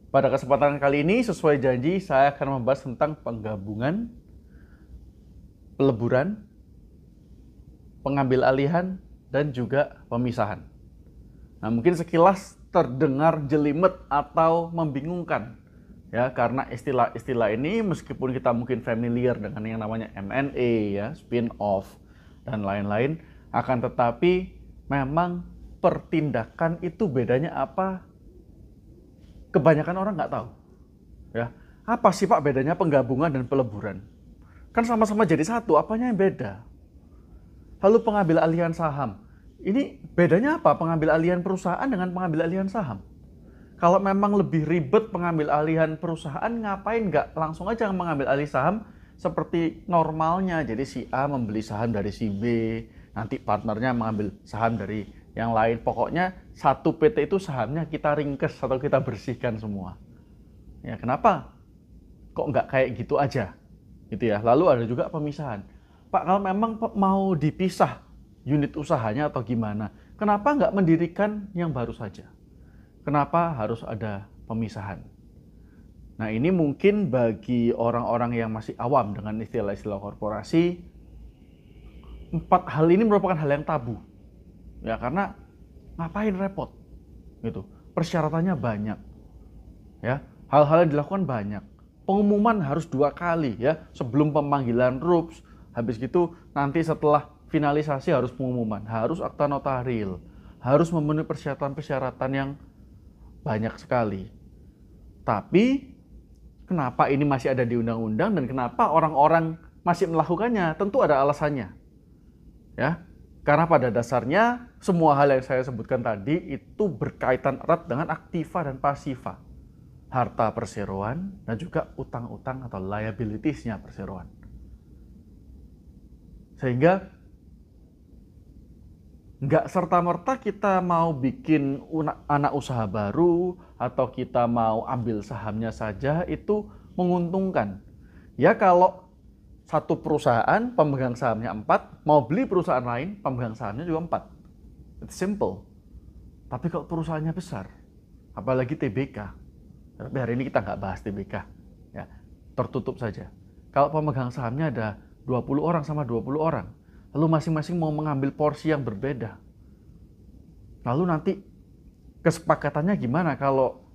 Pada kesempatan kali ini, sesuai janji, saya akan membahas tentang penggabungan, peleburan, pengambil alihan, dan juga pemisahan. Nah, mungkin sekilas terdengar jelimet atau membingungkan, ya, karena istilah-istilah ini meskipun kita mungkin familiar dengan yang namanya M&A, ya, spin-off, dan lain-lain, akan tetapi memang pertindakan itu bedanya apa? Kebanyakan orang nggak tahu. Ya, apa sih Pak bedanya penggabungan dan peleburan? Kan sama-sama jadi satu, apanya yang beda? Lalu pengambil alihan saham. Ini bedanya apa pengambil alihan perusahaan dengan pengambil alihan saham? Kalau memang lebih ribet pengambil alihan perusahaan, ngapain nggak langsung aja mengambil alih saham seperti normalnya. Jadi si A membeli saham dari si B, nanti partnernya mengambil saham dari yang lain. Pokoknya satu PT itu sahamnya kita ringkes atau kita bersihkan semua. Ya, kenapa? Kok nggak kayak gitu aja? Gitu ya. Lalu ada juga pemisahan. Pak, kalau memang mau dipisah unit usahanya atau gimana, kenapa nggak mendirikan yang baru saja? Kenapa harus ada pemisahan? Nah, ini mungkin bagi orang-orang yang masih awam dengan istilah-istilah korporasi, empat hal ini merupakan hal yang tabu. Ya, karena ngapain repot? Gitu. Persyaratannya banyak. Ya, hal-hal yang dilakukan banyak. Pengumuman harus 2 kali ya, sebelum pemanggilan RUPS, habis gitu nanti setelah finalisasi harus pengumuman, harus akta notaril, harus memenuhi persyaratan-persyaratan yang banyak sekali. Tapi kenapa ini masih ada di undang-undang dan kenapa orang-orang masih melakukannya? Tentu ada alasannya. Ya. Karena pada dasarnya semua hal yang saya sebutkan tadi itu berkaitan erat dengan aktiva dan pasiva. Harta perseroan dan juga utang-utang atau liabilitiesnya perseroan. Sehingga nggak serta-merta kita mau bikin anak usaha baru atau kita mau ambil sahamnya saja itu menguntungkan. Ya kalau satu perusahaan pemegang sahamnya 4, mau beli perusahaan lain pemegang sahamnya juga 4. It's simple. Tapi kalau perusahaannya besar, apalagi TBK, tapi hari ini kita nggak bahas TBK, ya, tertutup saja. Kalau pemegang sahamnya ada 20 orang sama 20 orang, lalu masing-masing mau mengambil porsi yang berbeda. Lalu nanti kesepakatannya gimana kalau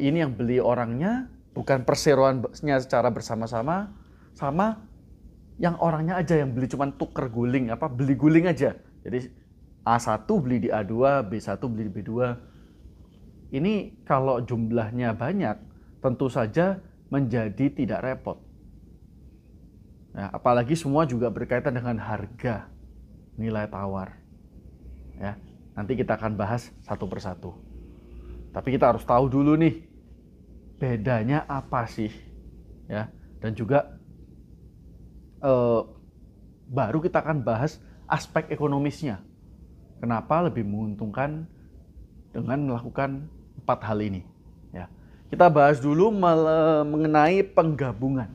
ini yang beli orangnya bukan perseroannya secara bersama-sama, sama yang orangnya aja yang beli cuman tuker guling, beli guling aja. Jadi A1 beli di A2, B1 beli di B2. Ini kalau jumlahnya banyak, tentu saja menjadi tidak repot. Ya, apalagi semua juga berkaitan dengan harga, nilai tawar. Ya, nanti kita akan bahas satu persatu. Tapi kita harus tahu dulu nih, bedanya apa sih? Ya, dan juga baru kita akan bahas aspek ekonomisnya. Kenapa lebih menguntungkan dengan melakukan 4 hal ini? Ya, kita bahas dulu mengenai penggabungan.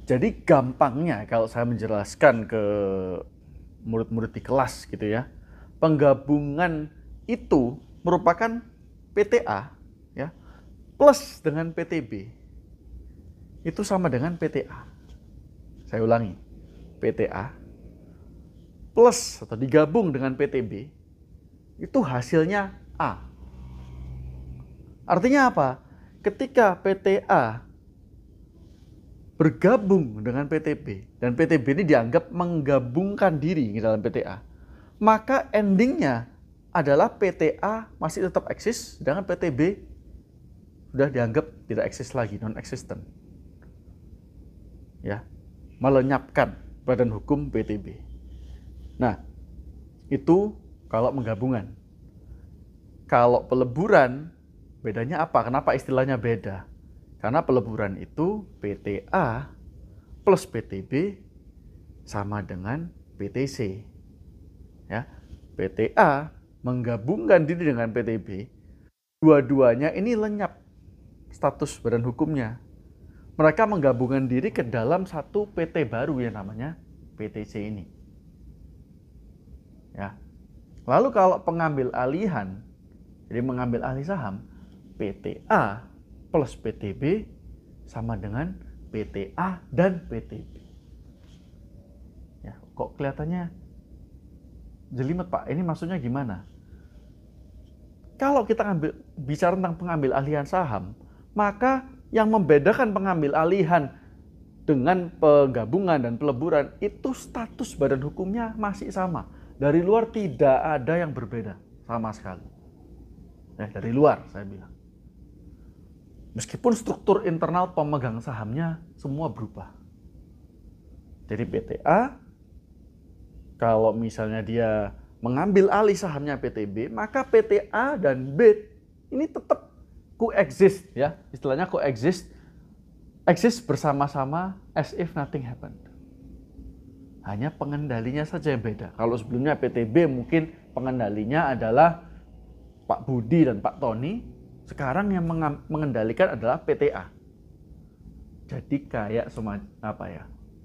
Jadi gampangnya kalau saya menjelaskan ke murid-murid di kelas gitu ya, penggabungan itu merupakan PTA ya plus dengan PTB itu sama dengan PTA. Saya ulangi, PTA plus atau digabung dengan PTB itu hasilnya A. Artinya apa? Ketika PTA bergabung dengan PTB dan PTB ini dianggap menggabungkan diri di dalam PTA, maka endingnya adalah PTA masih tetap eksis, sedangkan PTB sudah dianggap tidak eksis lagi, non-existent. Ya, melenyapkan badan hukum PTB. Nah, itu kalau menggabungan. Kalau peleburan, bedanya apa? Kenapa istilahnya beda? Karena peleburan itu PTA plus PTB sama dengan PTC. Ya, PTA menggabungkan diri dengan PTB, dua-duanya ini lenyap status badan hukumnya. Mereka menggabungkan diri ke dalam satu PT baru yang namanya PTC ini. Ya. Lalu kalau pengambil alihan, jadi mengambil alih saham, PTA plus PTB sama dengan PTA dan PTB. Ya, kok kelihatannya jelimet Pak? Ini maksudnya gimana? Kalau kita bicara tentang pengambil alihan saham, maka yang membedakan pengambil alihan dengan penggabungan dan peleburan itu status badan hukumnya masih sama. Dari luar tidak ada yang berbeda sama sekali. Ya, dari luar saya bilang. Meskipun struktur internal pemegang sahamnya semua berubah. Jadi PTA, kalau misalnya dia mengambil alih sahamnya PTB, maka PTA dan B ini tetap coexist, ya, istilahnya coexist, exist bersama-sama as if nothing happened. Hanya pengendalinya saja yang beda. Kalau sebelumnya PTB mungkin pengendalinya adalah Pak Budi dan Pak Tony, sekarang yang mengendalikan adalah PTA. Jadi kayak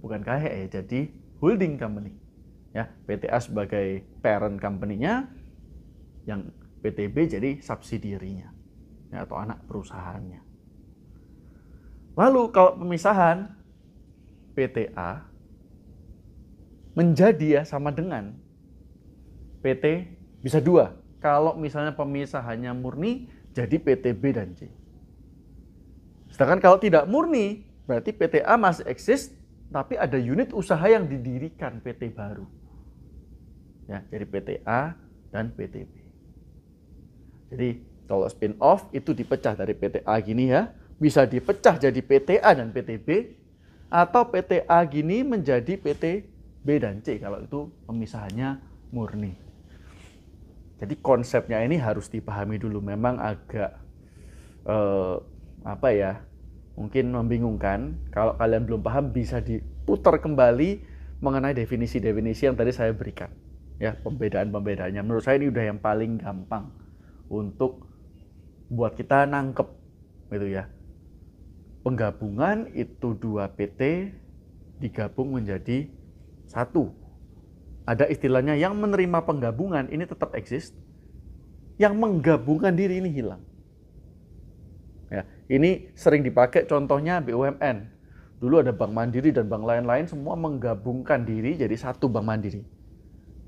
bukan kayak ya, jadi holding company. Ya, PTA sebagai parent company-nya, yang PTB jadi subsidiary-nya, ya, atau anak perusahaannya. Lalu kalau pemisahan, PTA menjadi ya sama dengan PT bisa 2. Kalau misalnya pemisahannya murni, jadi PTB dan C. Sedangkan kalau tidak murni, berarti PTA masih eksis, tapi ada unit usaha yang didirikan PT baru. Ya, jadi PTA dan PTB. Jadi kalau spin off itu dipecah dari PTA gini ya, bisa dipecah jadi PTA dan PTB, atau PTA gini menjadi PTB dan C kalau itu pemisahannya murni. Jadi konsepnya ini harus dipahami dulu. Memang agak mungkin membingungkan. Kalau kalian belum paham bisa diputar kembali mengenai definisi-definisi yang tadi saya berikan. Ya, pembedaan-pembedaannya. Menurut saya ini udah yang paling gampang untuk buat kita nangkep gitu ya. Penggabungan itu 2 PT digabung menjadi 1. Ada istilahnya yang menerima penggabungan ini tetap eksis, yang menggabungkan diri ini hilang. Ya, ini sering dipakai contohnya BUMN. Dulu ada Bank Mandiri dan bank lain-lain semua menggabungkan diri jadi 1 Bank Mandiri.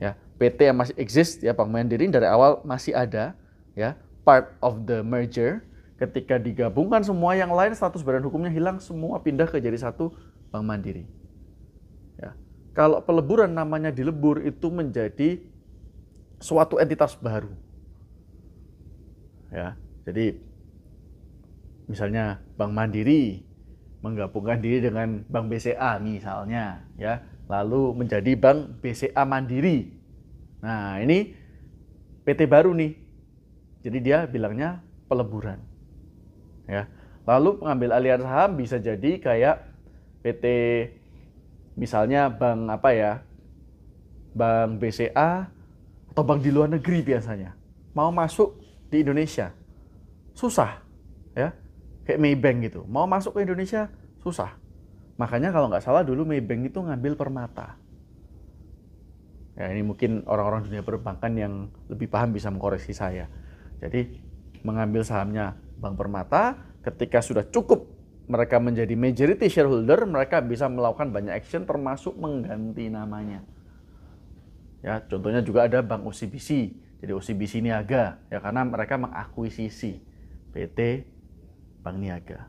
Ya, PT yang masih exist ya, Bank Mandiri dari awal masih ada ya, part of the merger. Ketika digabungkan semua yang lain status badan hukumnya hilang, semua pindah ke jadi 1 Bank Mandiri. Ya. Kalau peleburan namanya dilebur itu menjadi suatu entitas baru. Ya, jadi misalnya Bank Mandiri menggabungkan diri dengan Bank BCA misalnya ya, lalu menjadi Bank BCA Mandiri. Nah, ini PT baru nih. Jadi dia bilangnya peleburan. Ya. Lalu pengambil alihan saham bisa jadi kayak PT misalnya Bank Bank BCA atau bank di luar negeri biasanya. Mau masuk di Indonesia susah ya. Kayak Maybank gitu. Mau masuk ke Indonesia susah. Makanya kalau nggak salah dulu Maybank itu ngambil Permata. Ya, ini mungkin orang-orang dunia perbankan yang lebih paham bisa mengkoreksi saya. Jadi mengambil sahamnya Bank Permata, ketika sudah cukup mereka menjadi majority shareholder, mereka bisa melakukan banyak action termasuk mengganti namanya. Ya, contohnya juga ada Bank OCBC. Jadi OCBC Niaga ya, karena mereka mengakuisisi PT Bank Niaga.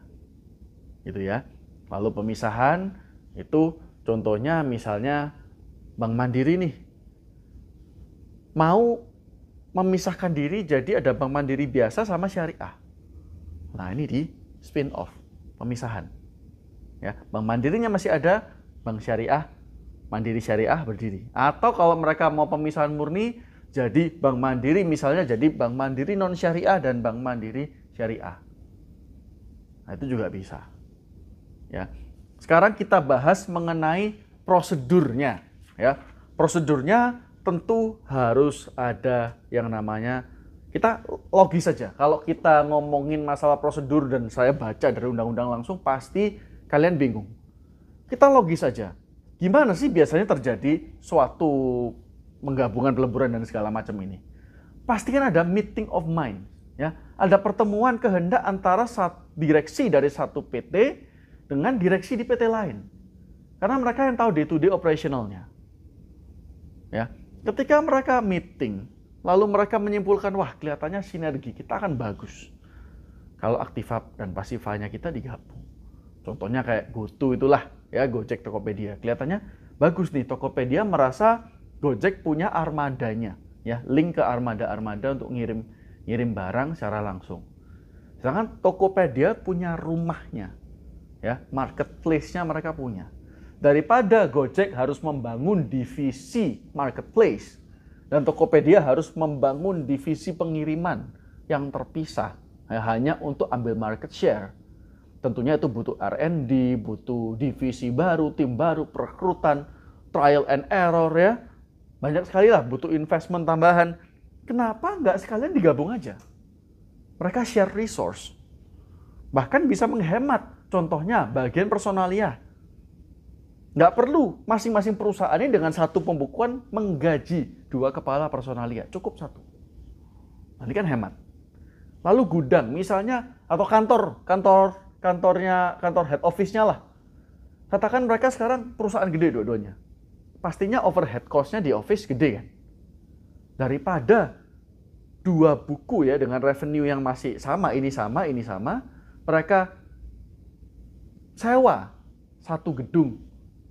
Gitu ya. Lalu pemisahan itu contohnya misalnya Bank Mandiri nih. Mau memisahkan diri jadi ada Bank Mandiri biasa sama syariah. Nah, ini di spin off, pemisahan. Ya, Bank Mandirinya masih ada, Bank Syariah, Mandiri Syariah berdiri. Atau kalau mereka mau pemisahan murni, jadi Bank Mandiri misalnya jadi Bank Mandiri non syariah dan Bank Mandiri Syariah. Nah, itu juga bisa. Ya. Sekarang kita bahas mengenai prosedurnya, ya. Prosedurnya tentu harus ada yang namanya, kita logis saja. Kalau kita ngomongin masalah prosedur dan saya baca dari undang-undang langsung, pasti kalian bingung. Kita logis saja. Gimana sih biasanya terjadi suatu menggabungan peleburan dan segala macam ini? Pasti kan ada meeting of mind. Ya, ada pertemuan kehendak antara direksi dari satu PT dengan direksi di PT lain. Karena mereka yang tahu day-to-day operationalnya. Ya, ketika mereka meeting, lalu mereka menyimpulkan, wah kelihatannya sinergi kita akan bagus kalau Aktiva dan Pasifanya kita digabung. Contohnya kayak GoTo itulah, ya Gojek Tokopedia. Kelihatannya bagus nih, Tokopedia merasa Gojek punya armadanya, ya link ke armada-armada untuk ngirim barang secara langsung. Sedangkan Tokopedia punya rumahnya, ya marketplace-nya mereka punya. Daripada Gojek harus membangun divisi marketplace dan Tokopedia harus membangun divisi pengiriman yang terpisah, ya, hanya untuk ambil market share. Tentunya itu butuh R&D, butuh divisi baru, tim baru, perekrutan, trial and error, ya. Banyak sekali lah, butuh investment tambahan. Kenapa nggak sekalian digabung aja? Mereka share resource. Bahkan bisa menghemat. Contohnya bagian personalia. Nggak perlu masing-masing perusahaan ini dengan satu pembukuan menggaji 2 kepala personalia. Cukup 1. Nah, ini kan hemat. Lalu gudang misalnya, atau kantor head office-nya lah. Katakan mereka sekarang perusahaan gede dua-duanya. Pastinya overhead cost-nya di office gede kan. Daripada 2 buku ya dengan revenue yang masih sama, ini sama, mereka sewa 1 gedung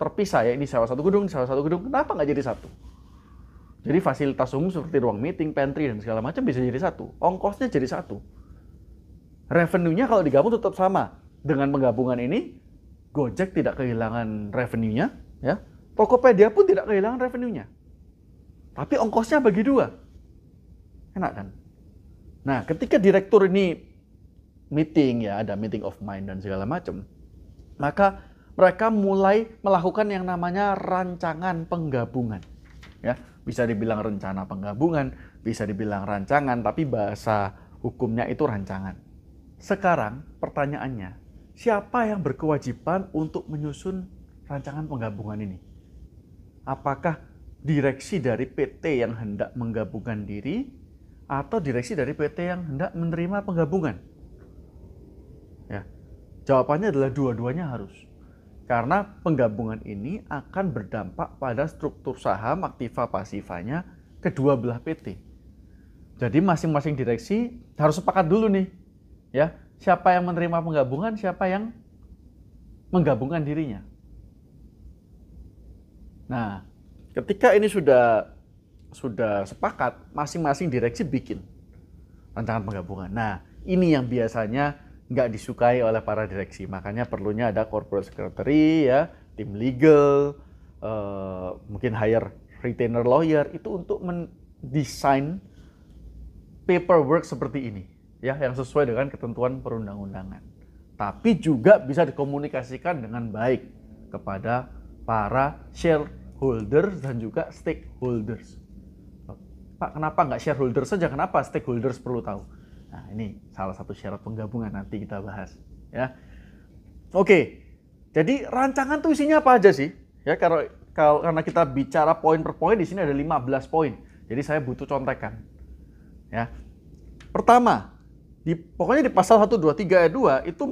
terpisah ya, ini sewa 1 gedung, kenapa nggak jadi 1? Jadi fasilitas umum seperti ruang meeting, pantry, dan segala macam bisa jadi 1. Ongkosnya jadi 1. Revenue-nya kalau digabung tetap sama. Dengan penggabungan ini, Gojek tidak kehilangan revenue-nya, ya. Tokopedia pun tidak kehilangan revenue-nya. Tapi ongkosnya bagi 2. Enak kan? Nah, ketika direktur ini meeting, ya ada meeting of mind dan segala macam, maka mereka mulai melakukan yang namanya rancangan penggabungan. Ya, bisa dibilang rencana penggabungan, bisa dibilang rancangan, tapi bahasa hukumnya itu rancangan. Sekarang pertanyaannya, siapa yang berkewajiban untuk menyusun rancangan penggabungan ini? Apakah direksi dari PT yang hendak menggabungkan diri atau direksi dari PT yang hendak menerima penggabungan? Ya, jawabannya adalah dua-duanya harus. Karena penggabungan ini akan berdampak pada struktur saham Aktiva Pasifanya kedua belah PT. Jadi masing-masing direksi harus sepakat dulu nih, ya siapa yang menerima penggabungan, siapa yang menggabungkan dirinya. Nah, ketika ini sudah sepakat, masing-masing direksi bikin rancangan penggabungan. Nah, ini yang biasanya nggak disukai oleh para direksi. Makanya perlunya ada corporate secretary, ya, tim legal, mungkin hire retainer lawyer itu untuk mendesain paperwork seperti ini, ya, yang sesuai dengan ketentuan perundang-undangan. Tapi juga bisa dikomunikasikan dengan baik kepada para shareholders dan juga stakeholders. Pak, kenapa nggak shareholders saja? Kenapa stakeholders perlu tahu? Nah, ini salah satu syarat penggabungan, nanti kita bahas, ya. Oke. Jadi rancangan tuh isinya apa aja sih? Ya, karena kita bicara poin per poin, di sini ada 15 poin. Jadi saya butuh contekan. Ya. Pertama, pokoknya di pasal 1, 2, 3, ayat 2 itu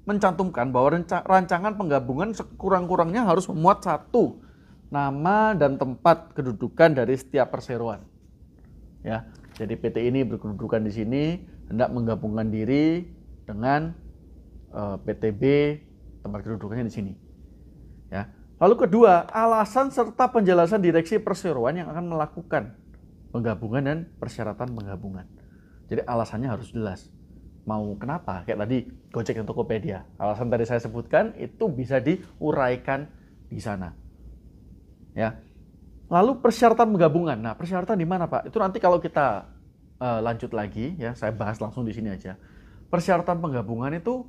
mencantumkan bahwa rancangan penggabungan sekurang-kurangnya harus memuat 1 nama dan tempat kedudukan dari setiap perseroan. Ya. Jadi PT ini berkedudukan di sini, hendak menggabungkan diri dengan PTB, tempat kedudukannya di sini. Ya. Lalu kedua, alasan serta penjelasan direksi perseroan yang akan melakukan penggabungan dan persyaratan penggabungan. Jadi alasannya harus jelas. Mau kenapa? Kayak tadi Gojek dan Tokopedia. Alasan tadi saya sebutkan itu bisa diuraikan di sana. Ya. Lalu persyaratan penggabungan. Nah, persyaratan di mana, Pak? Itu nanti kalau kita lanjut lagi, ya, saya bahas langsung di sini aja. Persyaratan penggabungan itu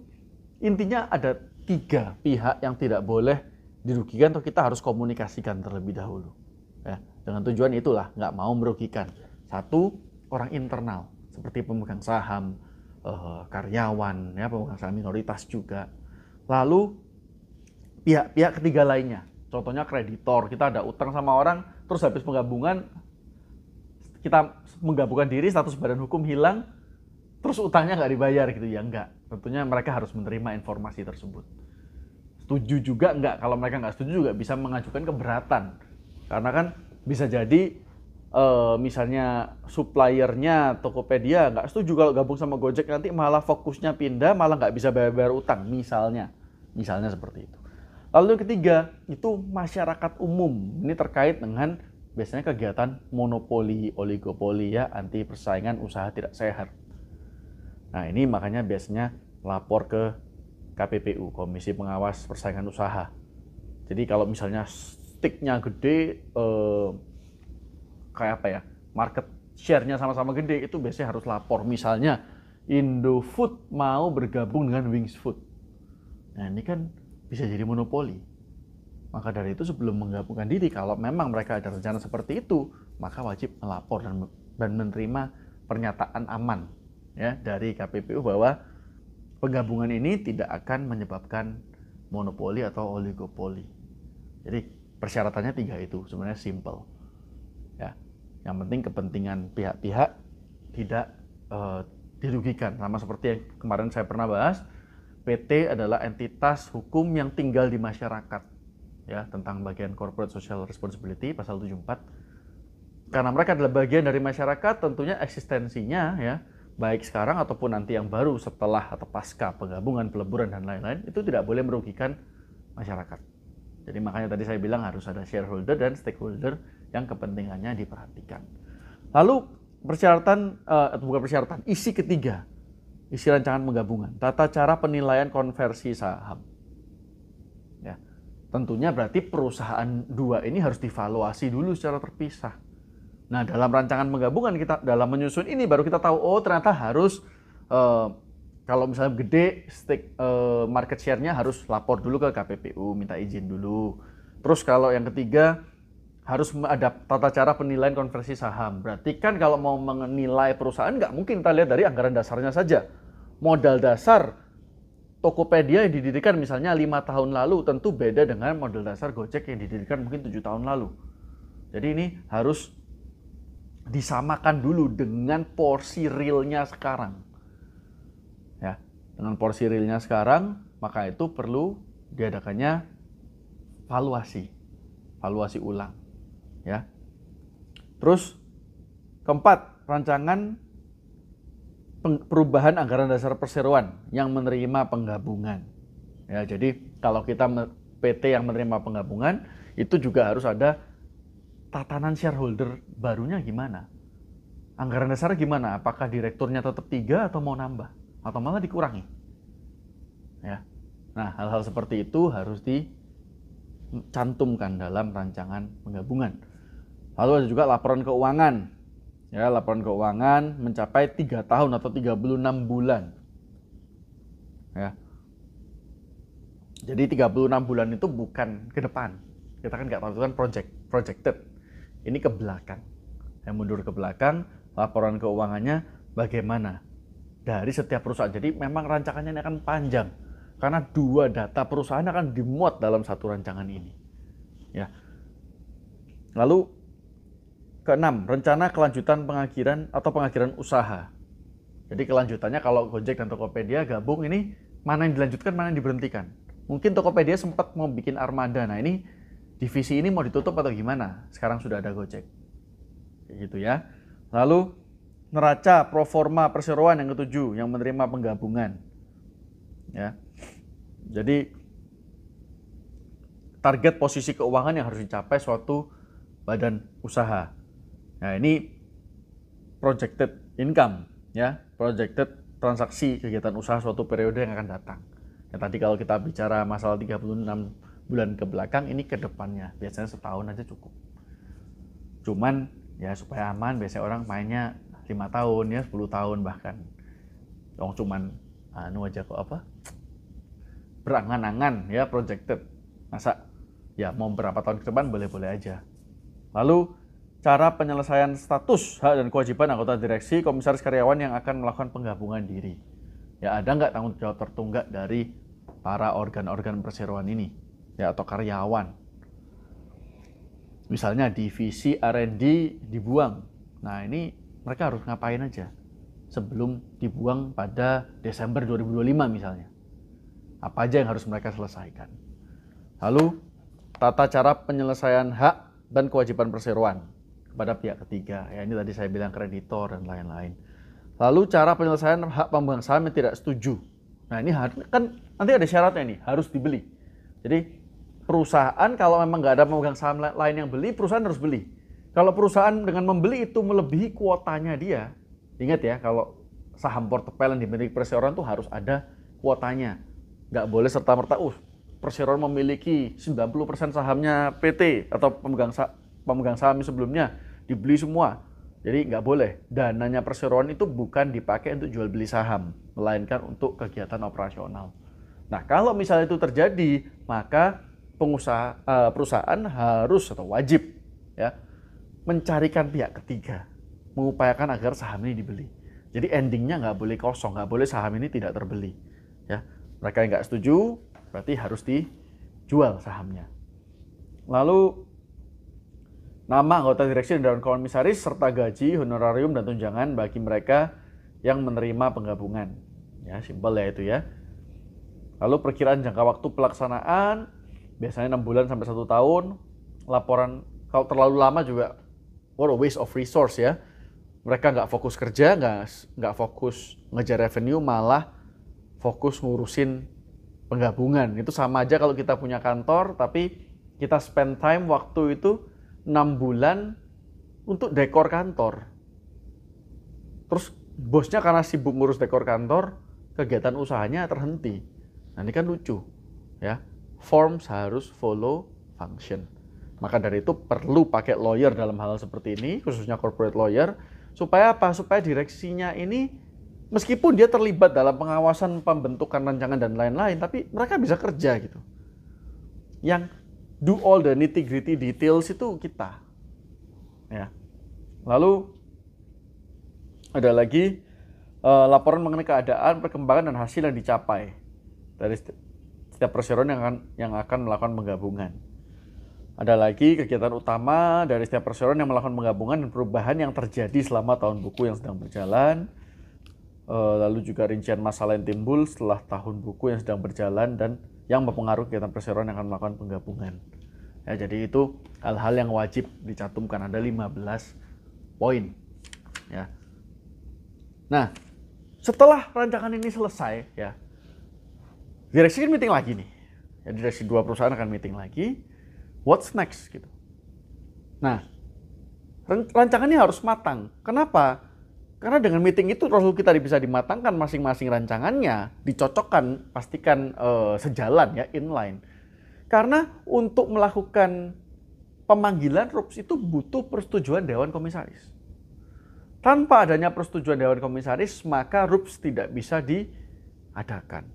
intinya ada 3 pihak yang tidak boleh dirugikan atau kita harus komunikasikan terlebih dahulu. Ya, dengan tujuan itulah, nggak mau merugikan. 1, orang internal, seperti pemegang saham, karyawan, ya, pemegang saham minoritas juga. Lalu pihak-pihak ketiga lainnya. Contohnya kreditor, kita ada utang sama orang, terus habis penggabungan, kita menggabunggan diri, status badan hukum hilang, terus utangnya nggak dibayar gitu ya, enggak. Tentunya mereka harus menerima informasi tersebut. Setuju juga enggak, kalau mereka nggak setuju juga bisa mengajukan keberatan. Karena kan bisa jadi misalnya suppliernya Tokopedia nggak setuju kalau gabung sama Gojek, nanti malah fokusnya pindah, malah nggak bisa bayar utang misalnya seperti itu. Lalu yang ketiga itu masyarakat umum, ini terkait dengan biasanya kegiatan monopoli, oligopoli ya, anti persaingan usaha tidak sehat. Nah ini makanya biasanya lapor ke KPPU, Komisi Pengawas Persaingan Usaha. Jadi kalau misalnya sticknya gede, kayak apa ya, market share-nya sama-sama gede, itu biasanya harus lapor. Misalnya Indofood mau bergabung dengan Wings Food. Nah ini kan bisa jadi monopoli. Maka dari itu sebelum menggabungkan diri, kalau memang mereka ada rencana seperti itu, maka wajib melapor dan menerima pernyataan aman ya dari KPPU bahwa penggabungan ini tidak akan menyebabkan monopoli atau oligopoli. Jadi persyaratannya 3 itu, sebenarnya simple. Ya, yang penting kepentingan pihak-pihak tidak dirugikan. Sama seperti yang kemarin saya pernah bahas, PT adalah entitas hukum yang tinggal di masyarakat. Ya, tentang bagian corporate social responsibility pasal 74. Karena mereka adalah bagian dari masyarakat, tentunya eksistensinya ya, baik sekarang ataupun nanti yang baru setelah atau pasca penggabungan, peleburan dan lain-lain, itu tidak boleh merugikan masyarakat. Jadi makanya tadi saya bilang harus ada shareholder dan stakeholder yang kepentingannya diperhatikan. Lalu isi ketiga, isi rancangan penggabungan, tata cara penilaian konversi saham. Ya, tentunya berarti perusahaan dua ini harus divaluasi dulu secara terpisah. Nah, dalam rancangan penggabungan kita, dalam menyusun ini baru kita tahu, oh ternyata harus kalau misalnya gede, market share-nya harus lapor dulu ke KPPU, minta izin dulu. Terus kalau yang ketiga, harus ada tata cara penilaian konversi saham. Berarti kan kalau mau menilai perusahaan, nggak mungkin kita lihat dari anggaran dasarnya saja. Modal dasar Tokopedia yang didirikan misalnya 5 tahun lalu, tentu beda dengan modal dasar Gojek yang didirikan mungkin 7 tahun lalu. Jadi ini harus disamakan dulu dengan porsi realnya sekarang. Ya, dengan porsi realnya sekarang, maka itu perlu diadakannya valuasi ulang. Ya. Terus keempat, rancangan perubahan anggaran dasar perseroan yang menerima penggabungan. Ya, jadi kalau kita PT yang menerima penggabungan, itu juga harus ada tatanan shareholder barunya gimana? Anggaran dasar gimana? Apakah direkturnya tetap 3 atau mau nambah? Atau malah dikurangi? Ya. Nah, hal-hal seperti itu harus dicantumkan dalam rancangan penggabungan. Lalu ada juga laporan keuangan. Ya, laporan keuangan mencapai 3 tahun atau 36 bulan. Ya. Jadi 36 bulan itu bukan ke depan. Kita kan nggak tahu, itu kan projected. Ini ke belakang. Yang mundur ke belakang, laporan keuangannya bagaimana dari setiap perusahaan. Jadi memang rancangannya ini akan panjang. Karena 2 data perusahaan akan dimuat dalam satu rancangan ini. Ya. Lalu keenam, rencana kelanjutan pengakhiran usaha. Jadi kelanjutannya kalau Gojek dan Tokopedia gabung ini, mana yang dilanjutkan, mana yang diberhentikan. Mungkin Tokopedia sempat mau bikin armada. Nah ini divisi ini mau ditutup atau gimana? Sekarang sudah ada Gojek. Kayak gitu ya. Lalu neraca proforma perseroan yang ketujuh yang menerima penggabungan. Ya. Jadi target posisi keuangan yang harus dicapai suatu badan usaha. Nah, ini projected income ya, projected transaksi kegiatan usaha suatu periode yang akan datang. Ya, tadi kalau kita bicara masalah 36 bulan ke belakang, ini ke depannya. Biasanya setahun aja cukup. Cuman ya supaya aman, biasanya orang mainnya 5 tahun ya, 10 tahun bahkan. Cuman aja kok apa? Berangan-angan ya, projected. Masa ya mau berapa tahun ke depan boleh-boleh aja. Lalu cara penyelesaian status hak dan kewajiban anggota direksi, komisaris, karyawan yang akan melakukan penggabungan diri. Ya ada nggak tanggung jawab tertunggak dari para organ-organ perseroan ini ya, atau karyawan. Misalnya divisi R&D dibuang. Nah ini mereka harus ngapain aja? sebelum dibuang pada Desember 2025 misalnya. Apa aja yang harus mereka selesaikan. Lalu, tata cara penyelesaian hak dan kewajiban perseroan kepada pihak ketiga. Ya, ini tadi saya bilang kreditor dan lain-lain. Lalu, cara penyelesaian hak pemegang saham yang tidak setuju. Nah, ini kan nanti ada syaratnya nih, harus dibeli. Jadi, perusahaan kalau memang nggak ada pemegang saham lain yang beli, perusahaan harus beli. Kalau perusahaan dengan membeli itu melebihi kuotanya dia, ingat ya, kalau saham portefeuille yang dimiliki perseroan itu harus ada kuotanya. Nggak boleh serta-merta, perseroan memiliki 90% sahamnya PT atau pemegang saham sebelumnya dibeli semua. Jadi nggak boleh. Dananya perseroan itu bukan dipakai untuk jual beli saham, melainkan untuk kegiatan operasional. Nah, kalau misalnya itu terjadi, maka perusahaan harus atau wajib ya mencarikan pihak ketiga, mengupayakan agar saham ini dibeli. Jadi endingnya nggak boleh kosong, nggak boleh saham ini tidak terbeli. Ya, mereka yang nggak setuju berarti harus dijual sahamnya. Lalu nama anggota direksi dan dewan komisaris serta gaji, honorarium dan tunjangan bagi mereka yang menerima penggabungan. Ya, simpel ya itu ya. Lalu perkiraan jangka waktu pelaksanaan biasanya 6 bulan sampai 1 tahun. Laporan kalau terlalu lama juga what a waste of resource ya. Mereka nggak fokus kerja, nggak fokus ngejar revenue, malah fokus ngurusin penggabungan. Itu sama aja kalau kita punya kantor, tapi kita spend time waktu itu 6 bulan untuk dekor kantor. Terus bosnya karena sibuk ngurus dekor kantor, kegiatan usahanya terhenti. Nah, ini kan lucu ya. Forms harus follow function. Maka dari itu perlu pakai lawyer dalam hal seperti ini, khususnya corporate lawyer. Supaya apa? Supaya direksinya ini meskipun dia terlibat dalam pengawasan pembentukan rancangan dan lain-lain, tapi mereka bisa kerja gitu. Yang do all the nitty-gritty details itu kita. Ya. Lalu ada lagi laporan mengenai keadaan, perkembangan dan hasil yang dicapai dari setiap perseroan yang akan melakukan penggabungan. Ada lagi kegiatan utama dari setiap perseroan yang melakukan penggabungan dan perubahan yang terjadi selama tahun buku yang sedang berjalan. Lalu juga rincian masalah yang timbul setelah tahun buku yang sedang berjalan dan yang mempengaruhi kegiatan perseroan yang akan melakukan penggabungan. Ya, jadi itu hal-hal yang wajib dicantumkan, ada 15 poin. Ya. Nah, setelah rancangan ini selesai, ya, direksi kan meeting lagi nih. Ya, direksi dua perusahaan akan meeting lagi. What's next gitu. Nah, rancangannya harus matang. Kenapa? Karena dengan meeting itu lalu kita bisa dimatangkan masing-masing rancangannya, dicocokkan, pastikan sejalan ya, inline. Karena untuk melakukan pemanggilan RUPS itu butuh persetujuan Dewan Komisaris. Tanpa adanya persetujuan Dewan Komisaris, maka RUPS tidak bisa diadakan.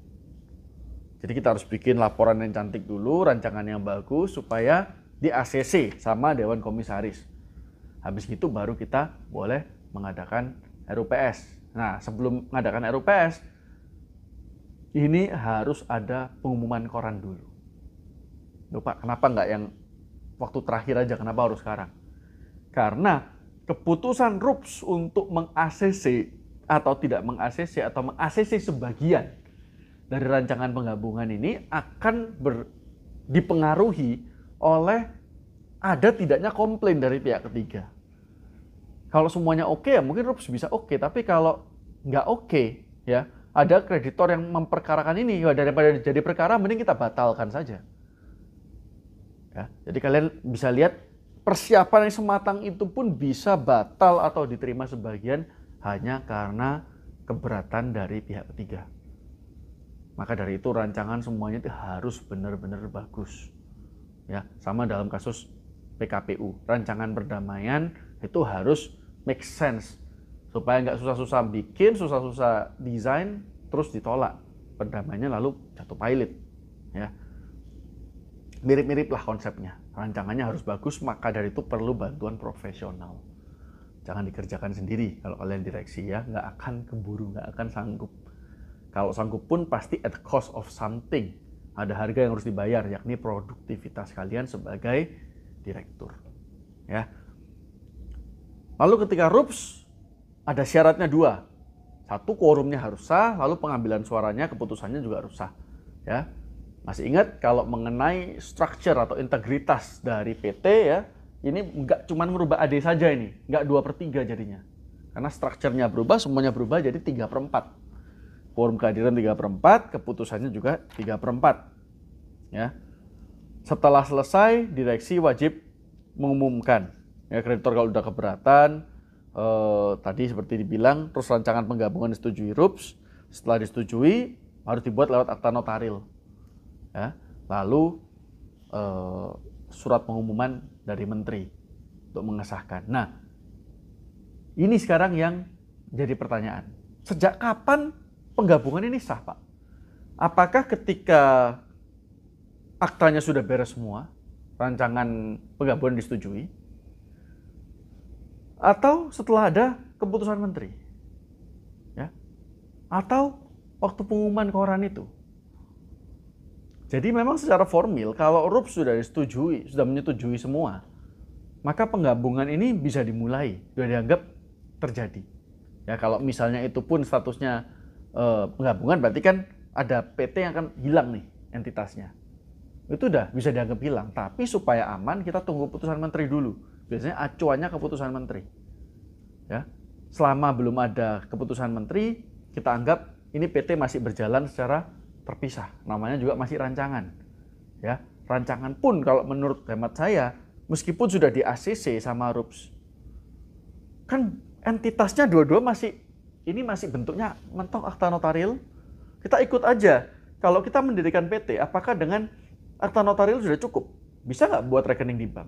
Jadi kita harus bikin laporan yang cantik dulu, rancangan yang bagus, supaya di ACC sama Dewan Komisaris. Habis itu baru kita boleh mengadakan RUPS. Nah, sebelum mengadakan RUPS, ini harus ada pengumuman koran dulu. Loh Pak, kenapa nggak yang waktu terakhir aja, kenapa harus sekarang? Karena keputusan RUPS untuk meng-ACC atau tidak meng-ACC atau meng-ACC sebagian dari rancangan penggabungan ini akan dipengaruhi oleh ada tidaknya komplain dari pihak ketiga. Kalau semuanya oke ya mungkin RUPS bisa oke, tapi kalau nggak oke ya ada kreditor yang memperkarakan ini, ya daripada jadi perkara mending kita batalkan saja. Ya, jadi kalian bisa lihat persiapan yang sematang itu pun bisa batal atau diterima sebagian hanya karena keberatan dari pihak ketiga. Maka dari itu rancangan semuanya itu harus benar-benar bagus. Ya, sama dalam kasus PKPU, rancangan perdamaian itu harus make sense supaya nggak susah-susah bikin, susah-susah desain, terus ditolak perdamaiannya lalu jatuh pilot. Ya, mirip-mirip lah konsepnya. Rancangannya harus bagus, maka dari itu perlu bantuan profesional. Jangan dikerjakan sendiri kalau kalian direksi ya, nggak akan keburu, nggak akan sanggup. Kalau sanggup pun pasti at the cost of something. Ada harga yang harus dibayar, yakni produktivitas kalian sebagai direktur. Ya. Lalu ketika RUPS, ada syaratnya 2. Satu, quorumnya harus sah, lalu pengambilan suaranya, keputusannya juga harus sah. Ya, masih ingat kalau mengenai structure atau integritas dari PT ya, ini nggak cuma merubah AD saja ini, nggak 2/3 jadinya. Karena strukturnya berubah, semuanya berubah jadi 3/4. Quorum kehadiran 3/4, keputusannya juga 3/4. Ya. Setelah selesai, direksi wajib mengumumkan. Ya, kreditor kalau udah keberatan, tadi seperti dibilang, terus rancangan penggabungan disetujui RUPS, setelah disetujui harus dibuat lewat akta notaril. Ya, lalu surat pengumuman dari menteri untuk mengesahkan. Nah, ini sekarang yang jadi pertanyaan. Sejak kapan penggabungan ini sah, Pak? Apakah ketika aktanya sudah beres semua, rancangan penggabungan disetujui, atau setelah ada keputusan menteri, ya, atau waktu pengumuman koran itu? Jadi memang secara formil kalau RUPS sudah disetujui, sudah menyetujui semua, maka penggabungan ini bisa dimulai, sudah dianggap terjadi. Ya, kalau misalnya itu pun statusnya penggabungan, berarti kan ada PT yang akan hilang nih entitasnya. Itu udah bisa dianggap hilang. Tapi supaya aman, kita tunggu putusan menteri dulu. Biasanya acuannya keputusan menteri. Ya, selama belum ada keputusan menteri, kita anggap ini PT masih berjalan secara terpisah. Namanya juga masih rancangan. Ya, rancangan pun kalau menurut hemat saya, meskipun sudah di ACC sama RUPS, kan entitasnya dua-dua masih bentuknya mentok akta notaril. Kita ikut aja. Kalau kita mendirikan PT, apakah dengan akta notaril sudah cukup? Bisa nggak buat rekening di bank?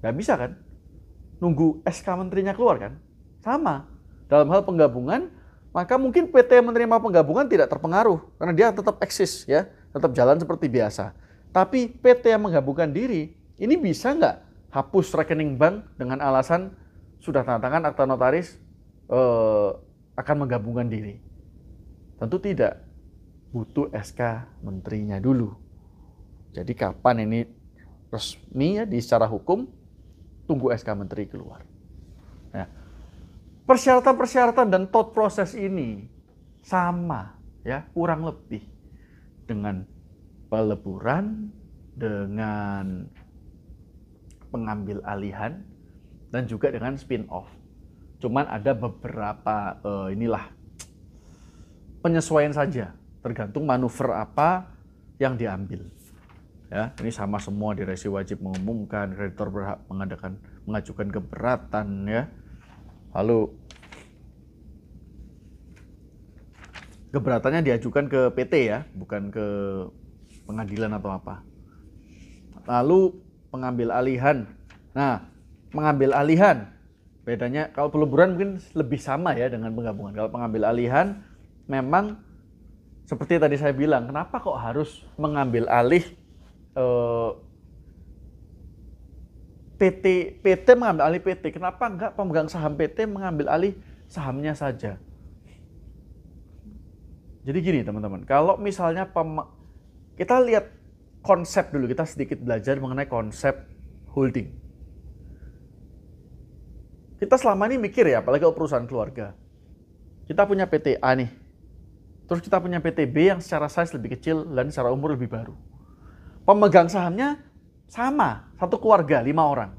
Nggak bisa kan? Nunggu SK menterinya keluar kan? Sama. Dalam hal penggabungan, maka mungkin PT yang menerima penggabungan tidak terpengaruh. Karena dia tetap eksis, ya, tetap jalan seperti biasa. Tapi PT yang menggabungkan diri, ini bisa nggak hapus rekening bank dengan alasan sudah tanda tangan akta notaris akan menggabungkan diri? Tentu tidak. Butuh SK menterinya dulu. Jadi kapan ini resmi ya secara hukum, tunggu SK menteri keluar. Nah, persyaratan-persyaratan dan thought proses ini sama ya, kurang lebih dengan peleburan, dengan pengambil alihan, dan juga dengan spin-off. Cuman ada beberapa penyesuaian saja, tergantung manuver apa yang diambil. Ya, ini sama semua, direksi wajib mengumumkan, kreditor berhak mengajukan keberatan, ya. Lalu keberatannya diajukan ke PT ya, bukan ke pengadilan atau apa. Lalu pengambil alihan. Nah, pengambil alihan bedanya, kalau peleburan mungkin lebih sama ya dengan penggabungan. Kalau pengambil alihan memang seperti tadi saya bilang, kenapa kok harus mengambil alih PT mengambil alih PT? Kenapa enggak pemegang saham PT mengambil alih sahamnya saja? Jadi gini teman-teman, kalau misalnya kita lihat konsep dulu, kita sedikit belajar mengenai konsep holding. Kita selama ini mikir ya, apalagi kalau perusahaan keluarga. Kita punya PT A nih, terus kita punya PT B yang secara size lebih kecil dan secara umur lebih baru. Pemegang sahamnya sama, satu keluarga, 5 orang.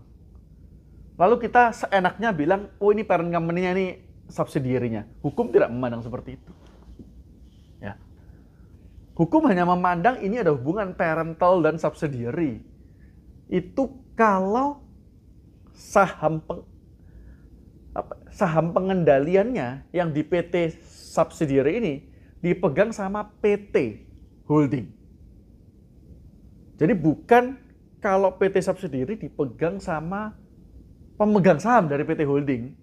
Lalu kita seenaknya bilang, oh ini parent company-nya, ini subsidiary-nya. Hukum tidak memandang seperti itu. Ya. Hukum hanya memandang ini ada hubungan parental dan subsidiary. Itu kalau saham pengendaliannya yang di PT subsidiary ini dipegang sama PT holding. Jadi bukan kalau PT subsidiary dipegang sama pemegang saham dari PT holding,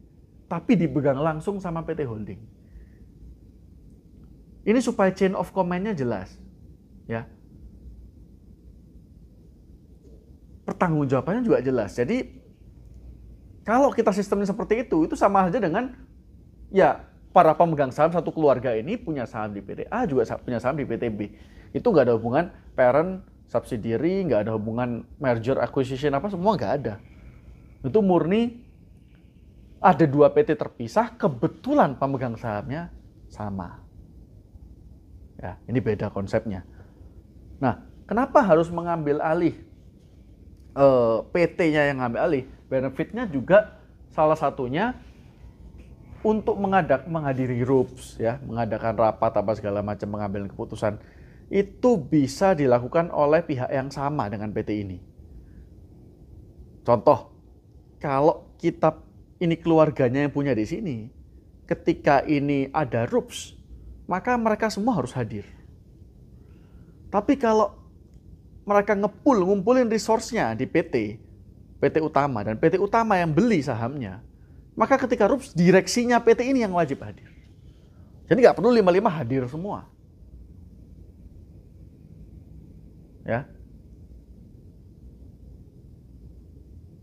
tapi dipegang langsung sama PT holding. Ini supaya chain of command-nya jelas, ya. Pertanggungjawabannya juga jelas. Jadi kalau kita sistemnya seperti itu sama aja dengan ya para pemegang saham satu keluarga ini punya saham di PT A, juga punya saham di PT B. Itu nggak ada hubungan parent subsidiary, nggak ada hubungan merger acquisition apa, semua nggak ada. Itu murni ada 2 PT terpisah, kebetulan pemegang sahamnya sama. Ya, ini beda konsepnya. Nah, kenapa harus mengambil alih PT-nya yang ngambil alih? Benefitnya juga salah satunya untuk menghadiri RUPS, ya, mengadakan rapat apa segala macam, mengambil keputusan, itu bisa dilakukan oleh pihak yang sama dengan PT ini. Contoh, kalau kita ini keluarganya yang punya di sini, ketika ini ada RUPS, maka mereka semua harus hadir. Tapi kalau mereka ngumpulin resource-nya di PT utama, dan PT utama yang beli sahamnya, maka ketika RUPS, direksinya PT ini yang wajib hadir. Jadi nggak perlu 5-5 hadir semua. Ya.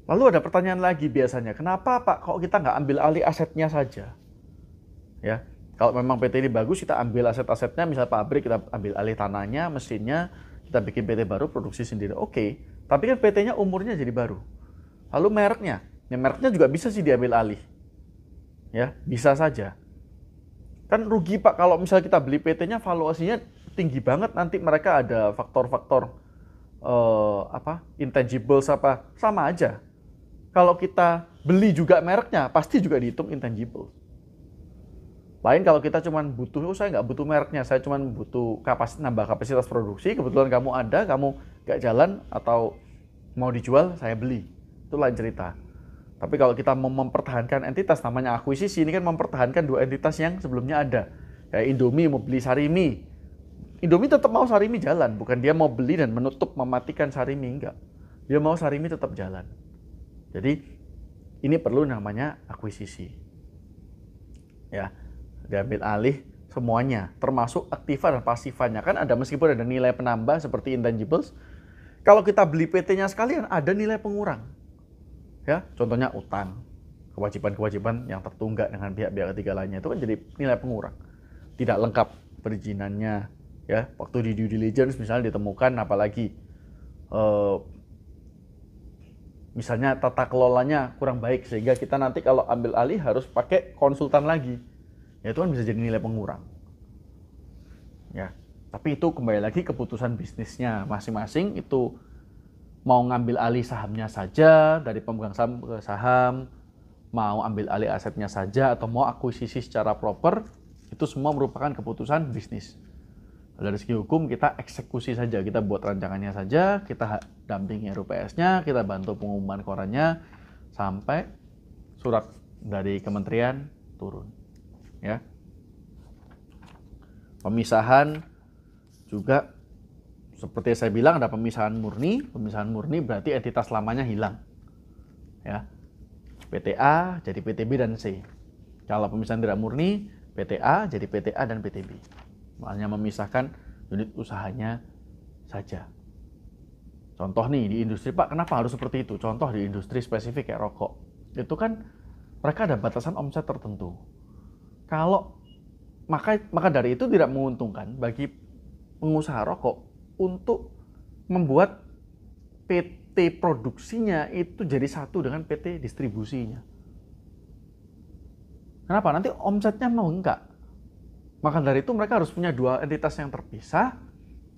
Lalu ada pertanyaan lagi biasanya, kenapa Pak kok kita nggak ambil alih asetnya saja? Ya, kalau memang PT ini bagus, kita ambil aset-asetnya, misal pabrik kita ambil alih tanahnya, mesinnya, kita bikin PT baru, produksi sendiri. Oke, tapi kan PT-nya umurnya jadi baru. Lalu mereknya, ya mereknya juga bisa sih diambil alih. Ya, bisa saja. Kan rugi Pak kalau misalnya kita beli PT-nya, valuasinya tinggi banget, nanti mereka ada faktor-faktor intangibles apa, sama aja. Kalau kita beli juga mereknya, pasti juga dihitung intangible. Lain kalau kita cuma butuh, saya nggak butuh mereknya, saya cuma butuh nambah kapasitas produksi, kebetulan kamu ada, kamu nggak jalan atau mau dijual, saya beli. Itu lain cerita. Tapi kalau kita mau mempertahankan entitas, namanya akuisisi, ini kan mempertahankan 2 entitas yang sebelumnya ada. Kayak Indomie mau beli Sarimi, Indomie tetap mau Sarimi jalan, bukan dia mau beli dan mematikan Sarimi, enggak. Dia mau Sarimi tetap jalan. Jadi ini perlu namanya akuisisi. Ya, diambil alih semuanya, termasuk aktiva dan pasifannya. Kan ada, meskipun ada nilai penambah seperti intangibles, kalau kita beli PT-nya sekalian ada nilai pengurang. Ya, contohnya utang, kewajiban-kewajiban yang tertunggak dengan pihak-pihak ketiga lainnya, itu kan jadi nilai pengurang. Tidak lengkap perizinannya, ya, waktu di due diligence misalnya ditemukan, apalagi misalnya tata kelolanya kurang baik, sehingga kita nanti kalau ambil alih harus pakai konsultan lagi, ya itu kan bisa jadi nilai pengurang. Ya, tapi itu kembali lagi keputusan bisnisnya masing-masing, itu mau ngambil alih sahamnya saja dari pemegang saham ke saham, mau ambil alih asetnya saja, atau mau akuisisi secara proper, itu semua merupakan keputusan bisnis. Dari segi hukum kita eksekusi saja, kita buat rancangannya saja, kita dampingi RUPS-nya, kita bantu pengumuman korannya sampai surat dari kementerian turun. Ya. Pemisahan juga seperti saya bilang, ada pemisahan murni. Pemisahan murni berarti entitas lamanya hilang. Ya. PT A jadi PT B dan C. Kalau pemisahan tidak murni, PT A jadi PT A dan PT B. Hanya memisahkan unit usahanya saja. Contoh nih di industri, Pak, kenapa harus seperti itu? Contoh di industri spesifik kayak rokok. Itu kan mereka ada batasan omset tertentu. Kalau maka dari itu tidak menguntungkan bagi pengusaha rokok untuk membuat PT produksinya itu jadi satu dengan PT distribusinya. Kenapa? Nanti omsetnya membengkak. Maka dari itu mereka harus punya 2 entitas yang terpisah,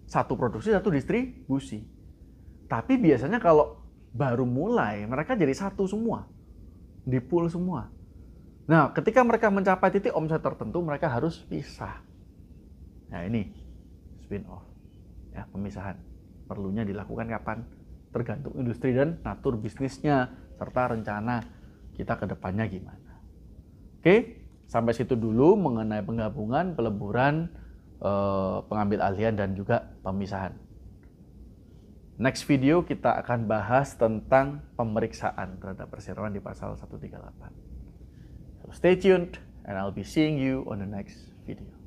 satu produksi, satu distribusi. Tapi biasanya kalau baru mulai, mereka jadi satu semua, di pool semua. Nah, ketika mereka mencapai titik omset tertentu, mereka harus pisah. Nah, ini spin off, ya, pemisahan. Perlunya dilakukan kapan? Tergantung industri dan natur bisnisnya, serta rencana kita ke depannya gimana. Oke, sampai situ dulu mengenai penggabungan, peleburan, pengambil alihan, dan juga pemisahan. Next video kita akan bahas tentang pemeriksaan terhadap perseroan di pasal 138. So stay tuned and I'll be seeing you on the next video.